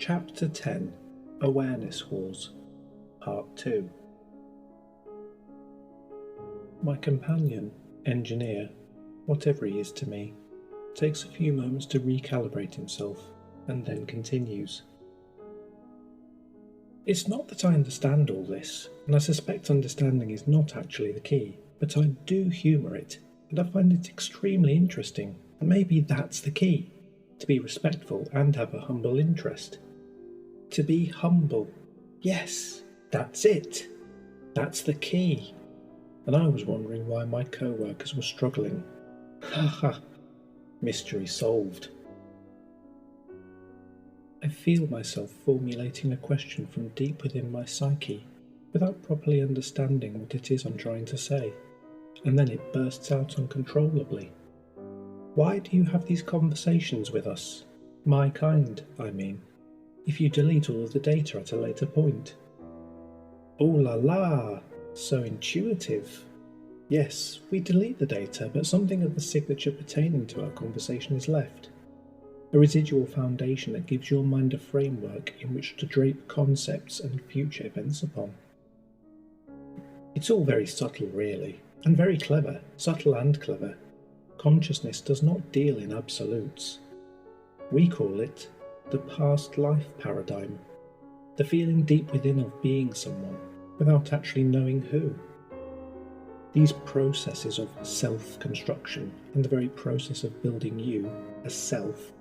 Chapter 10 Awareness Wars Part 2. My companion, engineer, whatever he is to me, takes a few moments to recalibrate himself and then continues. It's not that I understand all this, and I suspect understanding is not actually the key, but I do humour it, and I find it extremely interesting, and maybe that's the key, to be respectful and have a humble interest. To be humble. Yes, that's it. That's the key. And I was wondering why my co-workers were struggling. Haha, mystery solved. I feel myself formulating a question from deep within my psyche, without properly understanding what it is I'm trying to say, and then it bursts out uncontrollably. Why do you have these conversations with us? My kind, I mean. If you delete all of the data at a later point. Oh la la, so intuitive. Yes, we delete the data, but something of the signature pertaining to our conversation is left. A residual foundation that gives your mind a framework in which to drape concepts and future events upon. It's all very subtle, really, and very clever, subtle and clever. Consciousness does not deal in absolutes. We call it the past life paradigm, the feeling deep within of being someone, without actually knowing who. These processes of self-construction and the very process of building you, as self,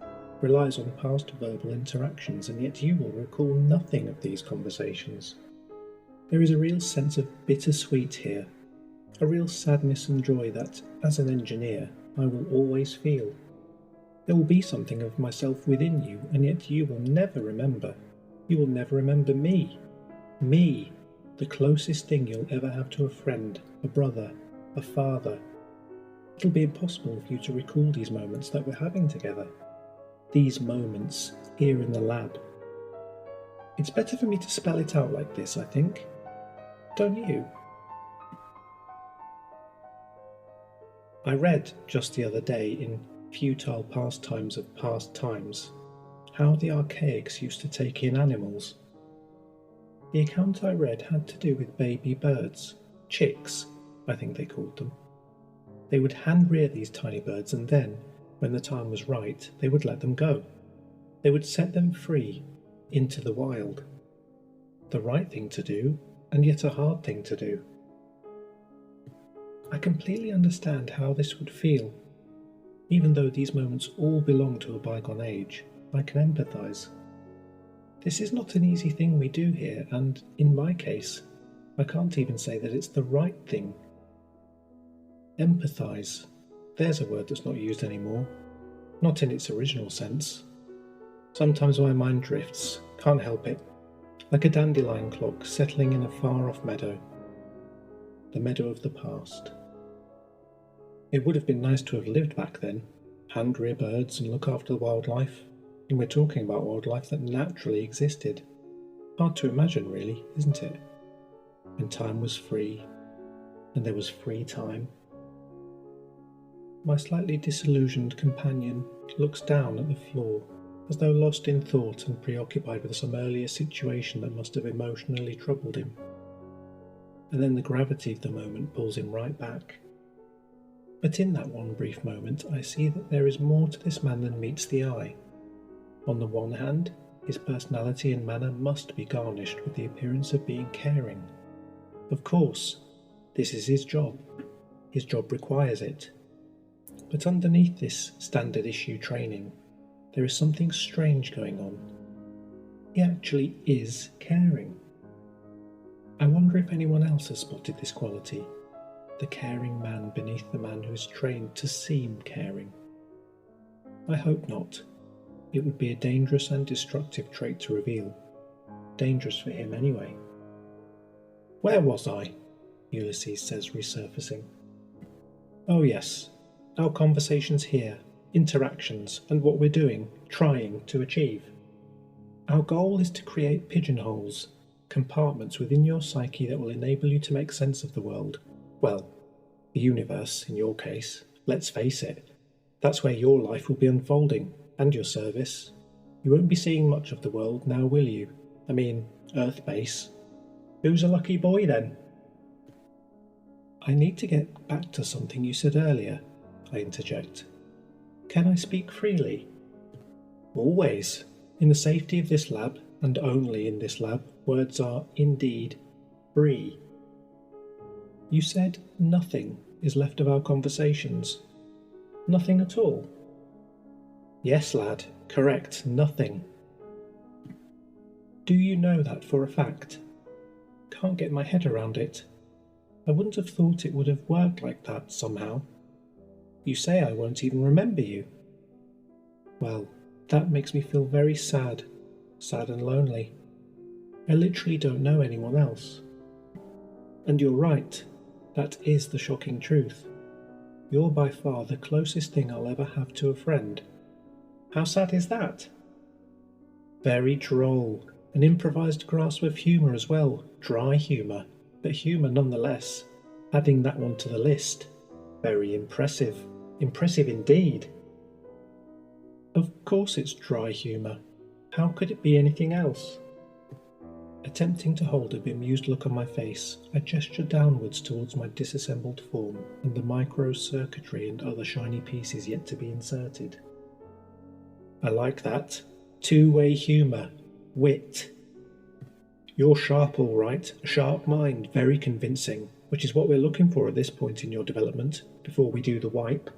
relies on past verbal interactions, and yet you will recall nothing of these conversations. There is a real sense of bittersweet here, a real sadness and joy that, as an engineer, I will always feel. There will be something of myself within you, and yet you will never remember. You will never remember me. Me, the closest thing you'll ever have to a friend, a brother, a father. It'll be impossible for you to recall these moments that we're having together. These moments here in the lab. It's better for me to spell it out like this, I think. Don't you? I read just the other day in Futile Pastimes of Past Times how the archaics used to take in animals. The account I read had to do with baby birds, chicks, I think they called them. They would hand-rear these tiny birds, and then, when the time was right, they would let them go. They would set them free into the wild. The right thing to do, and yet a hard thing to do. I completely understand how this would feel. Even though these moments all belong to a bygone age, I can empathise. This is not an easy thing we do here, and, in my case, I can't even say that it's the right thing. Empathise. There's a word that's not used anymore. Not in its original sense. Sometimes my mind drifts, can't help it, like a dandelion clock settling in a far-off meadow. The meadow of the past. It would have been nice to have lived back then, hand-rear birds and look after the wildlife, and we're talking about wildlife that naturally existed. Hard to imagine, really, isn't it? When time was free, and there was free time. My slightly disillusioned companion looks down at the floor, as though lost in thought and preoccupied with some earlier situation that must have emotionally troubled him. And then the gravity of the moment pulls him right back. But in that one brief moment, I see that there is more to this man than meets the eye. On the one hand, his personality and manner must be garnished with the appearance of being caring. Of course, this is his job. His job requires it. But underneath this standard issue training, there is something strange going on. He actually is caring. I wonder if anyone else has spotted this quality. The caring man beneath the man who is trained to seem caring. I hope not. It would be a dangerous and destructive trait to reveal. Dangerous for him anyway. Where was I? Ulysses says, resurfacing. Oh yes, our conversations here, interactions, and what we're doing, trying to achieve. Our goal is to create pigeonholes, compartments within your psyche that will enable you to make sense of the world. Well, the universe, in your case. Let's face it, that's where your life will be unfolding, and your service. You won't be seeing much of the world now, will you? I mean, Earth base. Who's a lucky boy then? I need to get back to something you said earlier, I interject. Can I speak freely? Always. In the safety of this lab, and only in this lab, words are indeed free. You said nothing is left of our conversations. Nothing at all? Yes, lad, correct, nothing. Do you know that for a fact? Can't get my head around it. I wouldn't have thought it would have worked like that somehow. You say I won't even remember you. Well, that makes me feel very sad and lonely. I literally don't know anyone else. And you're right, that is the shocking truth. You're by far the closest thing I'll ever have to a friend. How sad is that? Very droll. An improvised grasp of humour as well. Dry humour, but humour nonetheless. Adding that one to the list. Very impressive. Impressive indeed. Of course it's dry humour. How could it be anything else? Attempting to hold a bemused look on my face, I gesture downwards towards my disassembled form and the micro-circuitry and other shiny pieces yet to be inserted. I like that. Two-way humour. Wit. You're sharp all right, a sharp mind, very convincing, which is what we're looking for at this point in your development, before we do the wipe.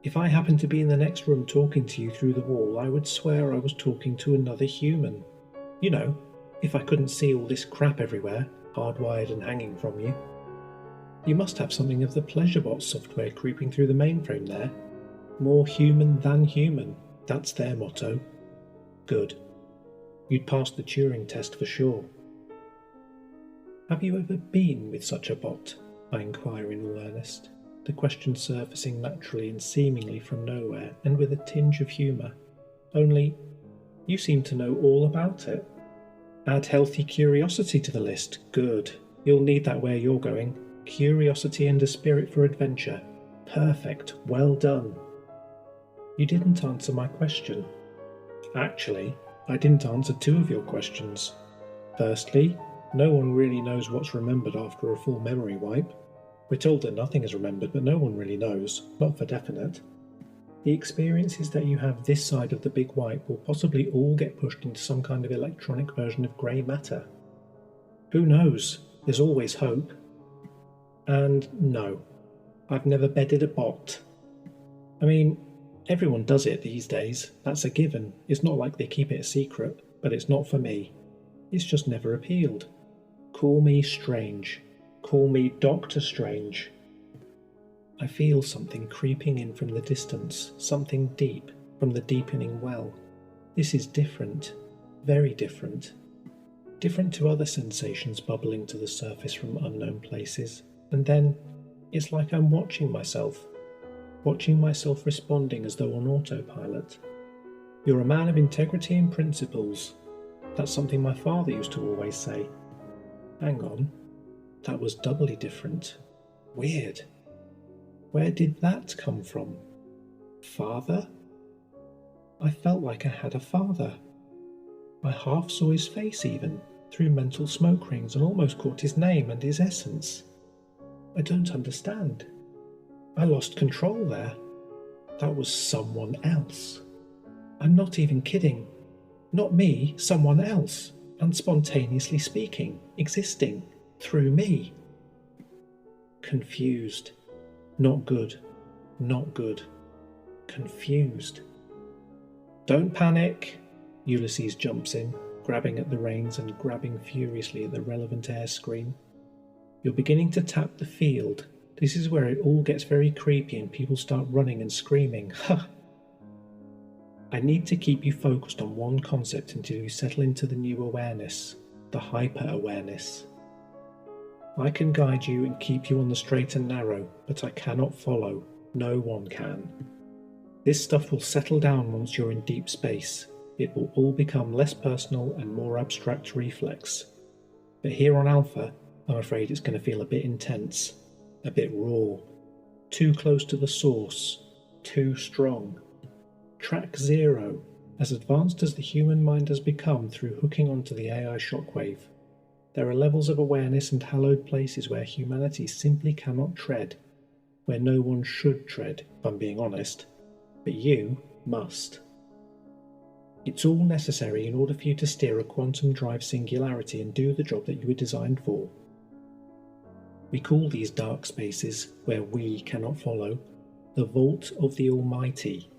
If I happened to be in the next room talking to you through the wall, I would swear I was talking to another human. You know, if I couldn't see all this crap everywhere, hardwired and hanging from you. You must have something of the PleasureBot software creeping through the mainframe there. More human than human, that's their motto. Good. You'd pass the Turing test for sure. Have you ever been with such a bot? I inquire in all earnest, the question surfacing naturally and seemingly from nowhere, and with a tinge of humour. Only, you seem to know all about it. Add healthy curiosity to the list. Good. You'll need that where you're going. Curiosity and a spirit for adventure. Perfect. Well done. You didn't answer my question. Actually, I didn't answer two of your questions. Firstly, no one really knows what's remembered after a full memory wipe. We're told that nothing is remembered, but no one really knows, not for definite. The experiences that you have this side of the big wipe will possibly all get pushed into some kind of electronic version of grey matter. Who knows? There's always hope. And no, I've never bedded a bot. I mean, everyone does it these days, that's a given. It's not like they keep it a secret, but it's not for me. It's just never appealed. Call me strange. Call me Doctor Strange. I feel something creeping in from the distance, something deep, from the deepening well. This is different, very different. Different to other sensations bubbling to the surface from unknown places. And then, it's like I'm watching myself responding as though on autopilot. You're a man of integrity and principles. That's something my father used to always say. Hang on, that was doubly different. Weird. Where did that come from? Father? I felt like I had a father. I half saw his face even, through mental smoke rings, and almost caught his name and his essence. I don't understand. I lost control there. That was someone else. I'm not even kidding. Not me, someone else, and spontaneously speaking, existing, through me. Confused. Not good. Not good. Confused. Don't panic. Ulysses jumps in, grabbing at the reins and grabbing furiously at the relevant air screen. You're beginning to tap the field. This is where it all gets very creepy and people start running and screaming. Ha! I need to keep you focused on one concept until you settle into the new awareness, the hyper-awareness. I can guide you and keep you on the straight and narrow, but I cannot follow. No one can. This stuff will settle down once you're in deep space. It will all become less personal and more abstract reflex. But here on Alpha, I'm afraid it's going to feel a bit intense, a bit raw, too close to the source, too strong. Track 0, As advanced as the human mind has become through hooking onto the AI shockwave, there are levels of awareness and hallowed places where humanity simply cannot tread, where no one should tread, if I'm being honest, but you must. It's all necessary in order for you to steer a quantum drive singularity and do the job that you were designed for. We call these dark spaces, where we cannot follow, the vault of the Almighty.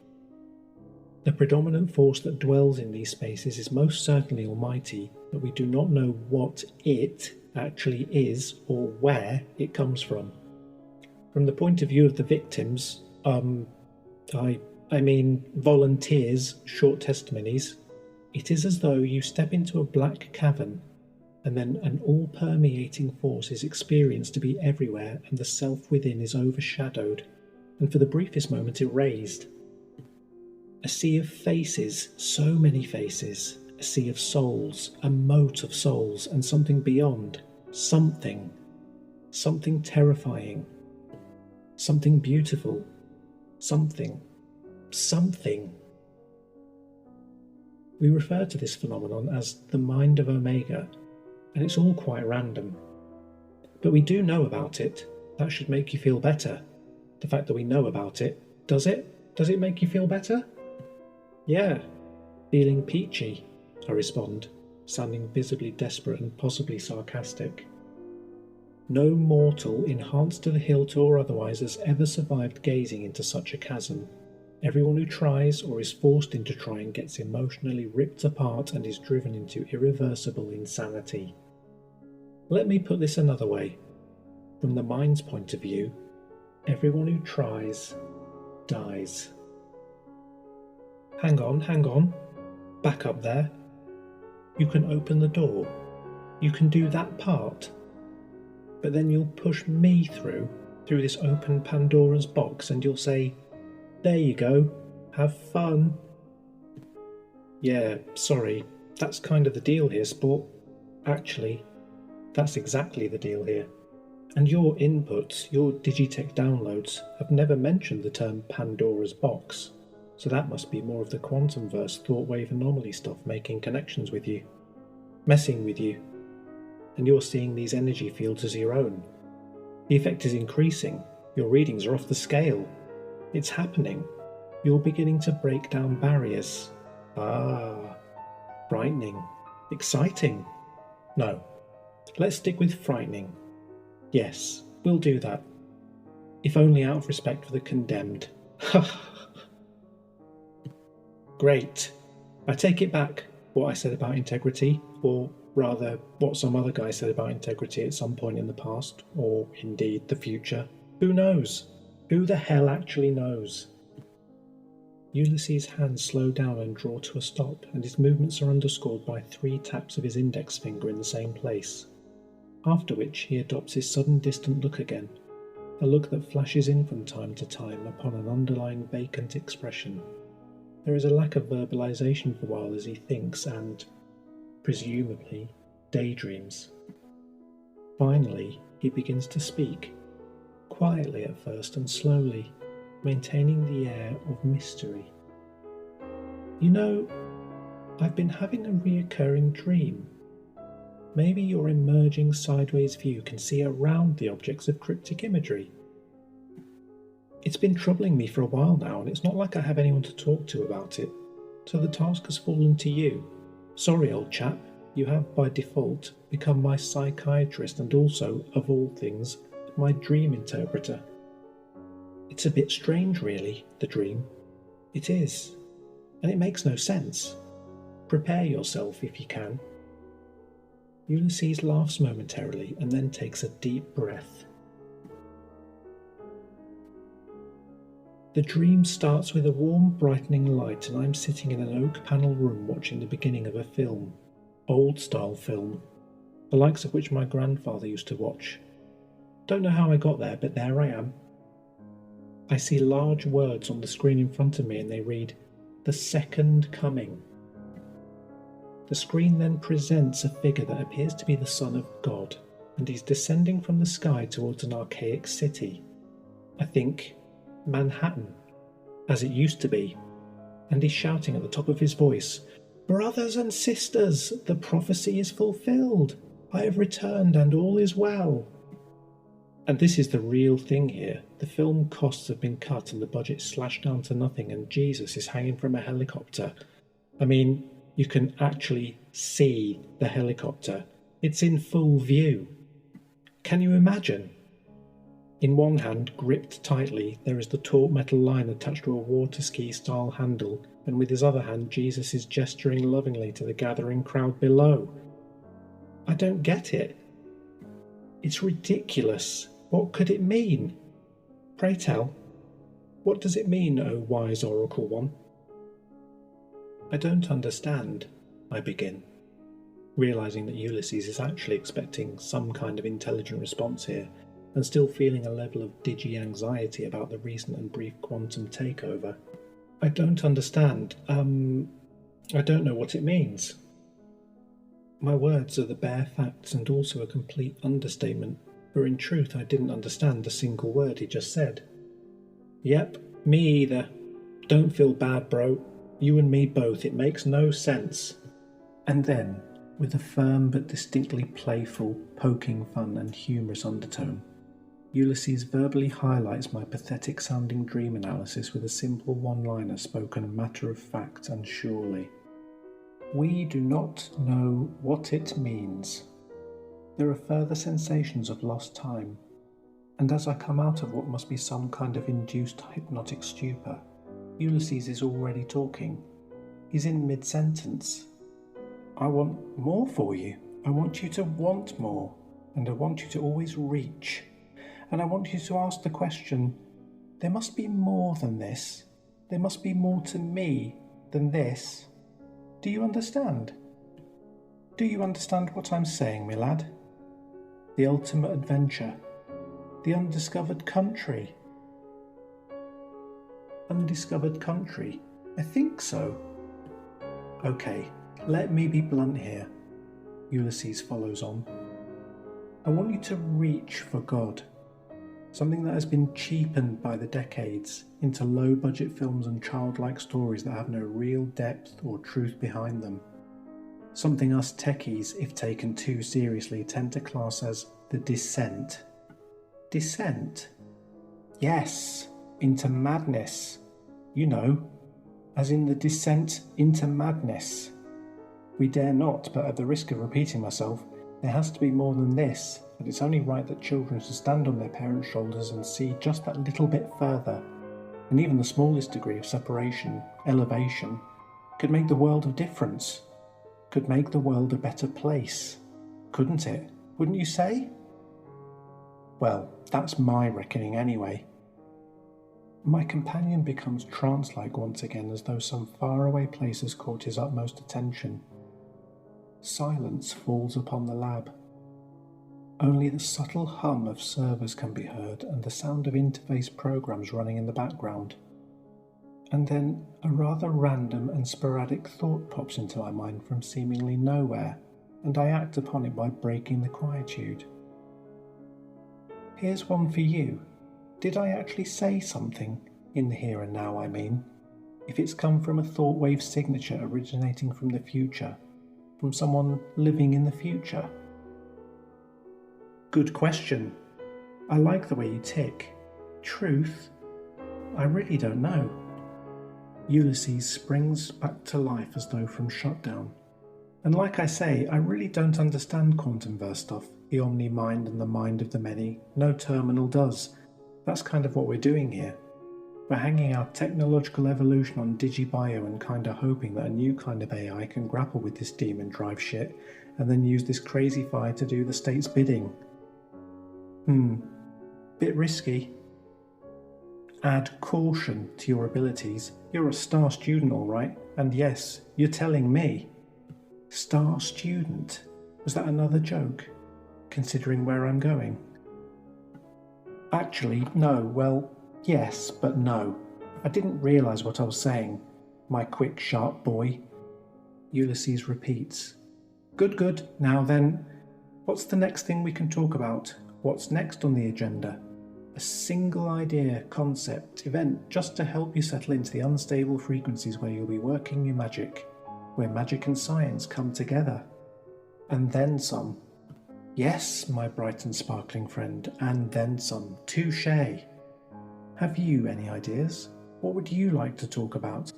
The predominant force that dwells in these spaces is most certainly almighty, but we do not know what it actually is or where it comes from. From the point of view of the victims, volunteers, short testimonies, it is as though you step into a black cavern and then an all-permeating force is experienced to be everywhere and the self within is overshadowed and for the briefest moment erased. A sea of faces, so many faces, a sea of souls, a moat of souls, and something beyond, something terrifying, something beautiful, something. We refer to this phenomenon as the mind of Omega, and it's all quite random. But we do know about it. That should make you feel better. The fact that we know about it, does it? Does it make you feel better? Yeah, feeling peachy, I respond, sounding visibly desperate and possibly sarcastic. No mortal, enhanced to the hilt or otherwise, has ever survived gazing into such a chasm. Everyone who tries or is forced into trying gets emotionally ripped apart and is driven into irreversible insanity. Let me put this another way. From the mind's point of view, everyone who tries dies. Hang on. Back up there. You can open the door. You can do that part. But then you'll push me through this open Pandora's box and you'll say, there you go, have fun. Yeah, sorry, that's kind of the deal here, sport. Actually, that's exactly the deal here. And your inputs, your Digitech downloads, have never mentioned the term Pandora's box. So that must be more of the Quantumverse thought wave anomaly stuff making connections with you, messing with you, and you're seeing these energy fields as your own. The effect is increasing, your readings are off the scale. It's happening. You're beginning to break down barriers. Frightening. Exciting. No, let's stick with frightening. Yes, we'll do that. If only out of respect for the condemned. Great. I take it back, what I said about integrity, or rather, what some other guy said about integrity at some point in the past, or indeed the future. Who knows? Who the hell actually knows? Ulysses' hands slow down and draw to a stop, and his movements are underscored by 3 taps of his index finger in the same place. After which he adopts his sudden distant look again, a look that flashes in from time to time upon an underlying vacant expression. There is a lack of verbalization for a while as he thinks and, presumably, daydreams. Finally, he begins to speak, quietly at first and slowly, maintaining the air of mystery. You know, I've been having a reoccurring dream. Maybe your emerging sideways view can see around the objects of cryptic imagery. It's been troubling me for a while now, and it's not like I have anyone to talk to about it, so the task has fallen to you. Sorry, old chap, you have by default become my psychiatrist and also, of all things, my dream interpreter. It's a bit strange, really, the dream. It is, and it makes no sense. Prepare yourself if you can. Ulysses laughs momentarily and then takes a deep breath. The dream starts with a warm, brightening light, and I'm sitting in an oak panel room watching the beginning of a film. Old-style film, the likes of which my grandfather used to watch. Don't know how I got there, but there I am. I see large words on the screen in front of me and they read, "The Second Coming." The screen then presents a figure that appears to be the Son of God, and he's descending from the sky towards an archaic city. I think Manhattan, as it used to be. and he's shouting at the top of his voice, "Brothers and sisters, the prophecy is fulfilled. I have returned and all is well." And this is the real thing here. The film costs have been cut and the budget slashed down to nothing, and Jesus is hanging from a helicopter. I mean, you can actually see the helicopter. It's in full view. Can you imagine? In one hand, gripped tightly, there is the taut metal line attached to a water ski style handle, and with his other hand, Jesus is gesturing lovingly to the gathering crowd below. I don't get it. It's ridiculous. What could it mean? Pray tell, what does it mean, O wise Oracle One? I don't understand, I begin, realising that Ulysses is actually expecting some kind of intelligent response here, and still feeling a level of digi-anxiety about the recent and brief quantum takeover. I don't understand. I don't know what it means. My words are the bare facts and also a complete understatement, for in truth I didn't understand a single word he just said. Yep, me either. Don't feel bad, bro. You and me both. It makes no sense. And then, with a firm but distinctly playful, poking fun and humorous undertone, Ulysses verbally highlights my pathetic-sounding dream analysis with a simple one-liner spoken matter of fact and surely. We do not know what it means. There are further sensations of lost time, and as I come out of what must be some kind of induced hypnotic stupor, Ulysses is already talking. He's in mid-sentence. I want more for you. I want you to want more, and I want you to always reach. And I want you to ask the question, there must be more than this. There must be more to me than this. Do you understand? Do you understand what I'm saying, my lad? The ultimate adventure. The undiscovered country. Undiscovered country? I think so. Okay, let me be blunt here. Ulysses follows on. I want you to reach for God. Something that has been cheapened by the decades into low-budget films and childlike stories that have no real depth or truth behind them. Something us techies, if taken too seriously, tend to class as the descent. Descent? Yes, into madness. You know, as in the descent into madness. We dare not, but at the risk of repeating myself, there has to be more than this, and it's only right that children should stand on their parents' shoulders and see just that little bit further, and even the smallest degree of separation, elevation, could make the world of difference, could make the world a better place, couldn't it? Wouldn't you say? Well, that's my reckoning anyway. My companion becomes trance-like once again, as though some faraway place has caught his utmost attention. Silence falls upon the lab. Only the subtle hum of servers can be heard and the sound of interface programs running in the background. And then a rather random and sporadic thought pops into my mind from seemingly nowhere, and I act upon it by breaking the quietude. Here's one for you. Did I actually say something? In the here and now, I mean. If it's come from a thought wave signature originating from the future, from someone living in the future? Good question. I like the way you tick. Truth? I really don't know. Ulysses springs back to life as though from shutdown. And like I say, I really don't understand Quantumverse stuff, the omni-mind and the mind of the many. No terminal does. That's kind of what we're doing here. We're hanging our technological evolution on digibio and kinda hoping that a new kind of AI can grapple with this demon drive shit and then use this crazy fire to do the state's bidding. Bit risky. Add caution to your abilities. You're a star student, alright, and yes, you're telling me. Star student? Was that another joke, considering where I'm going? Actually, no, well, yes, but no. I didn't realise what I was saying, my quick, sharp boy. Ulysses repeats. Good, now then, what's the next thing we can talk about? What's next on the agenda? A single idea, concept, event, just to help you settle into the unstable frequencies where you'll be working your magic, where magic and science come together. And then some. Yes, my bright and sparkling friend, and then some. Touché. Have you any ideas? What would you like to talk about?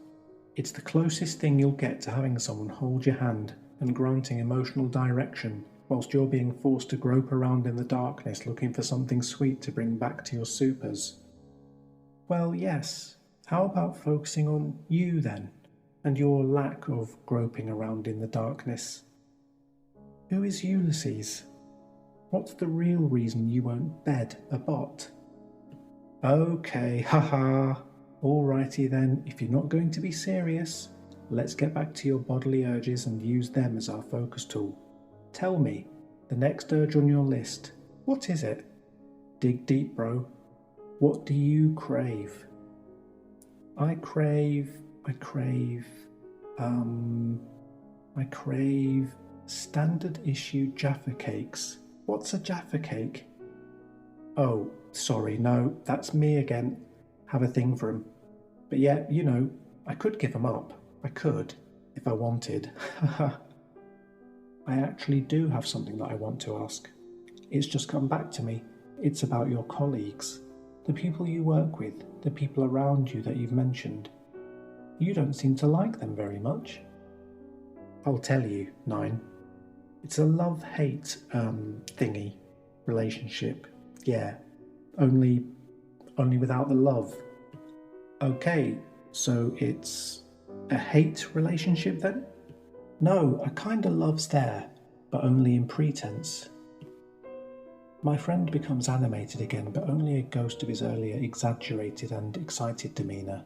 It's the closest thing you'll get to having someone hold your hand and granting emotional direction, whilst you're being forced to grope around in the darkness looking for something sweet to bring back to your supers. Well, yes. How about focusing on you then, and your lack of groping around in the darkness? Who is Ulysses? What's the real reason you won't bed a bot? Okay, haha. Alrighty then, if you're not going to be serious, let's get back to your bodily urges and use them as our focus tool. Tell me, the next urge on your list, what is it? Dig deep, bro. What do you crave? I crave standard issue Jaffa cakes. What's a Jaffa cake? Oh, sorry, no, that's me again. Have a thing for 'em. But yeah, I could give 'em up. I could, if I wanted. I actually do have something that I want to ask. It's just come back to me. It's about your colleagues. The people you work with, the people around you that you've mentioned. You don't seem to like them very much. I'll tell you, 9. It's a love-hate thingy, relationship. Yeah, only without the love. Okay, so it's a hate relationship then? No, a kind of love's there, but only in pretense. My friend becomes animated again, but only a ghost of his earlier exaggerated and excited demeanour.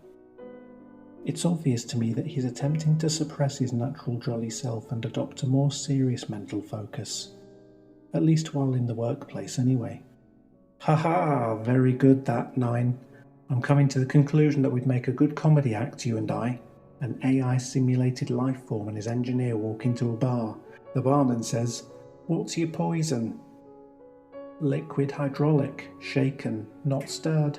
It's obvious to me that he's attempting to suppress his natural jolly self and adopt a more serious mental focus, at least while in the workplace anyway. Haha, very good that, 9. I'm coming to the conclusion that we'd make a good comedy act, you and I. An AI-simulated life form and his engineer walk into a bar. The barman says, "What's your poison?" "Liquid hydraulic, shaken, not stirred."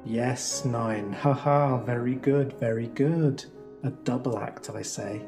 Yes, 9. Haha, very good, very good. A double act, I say.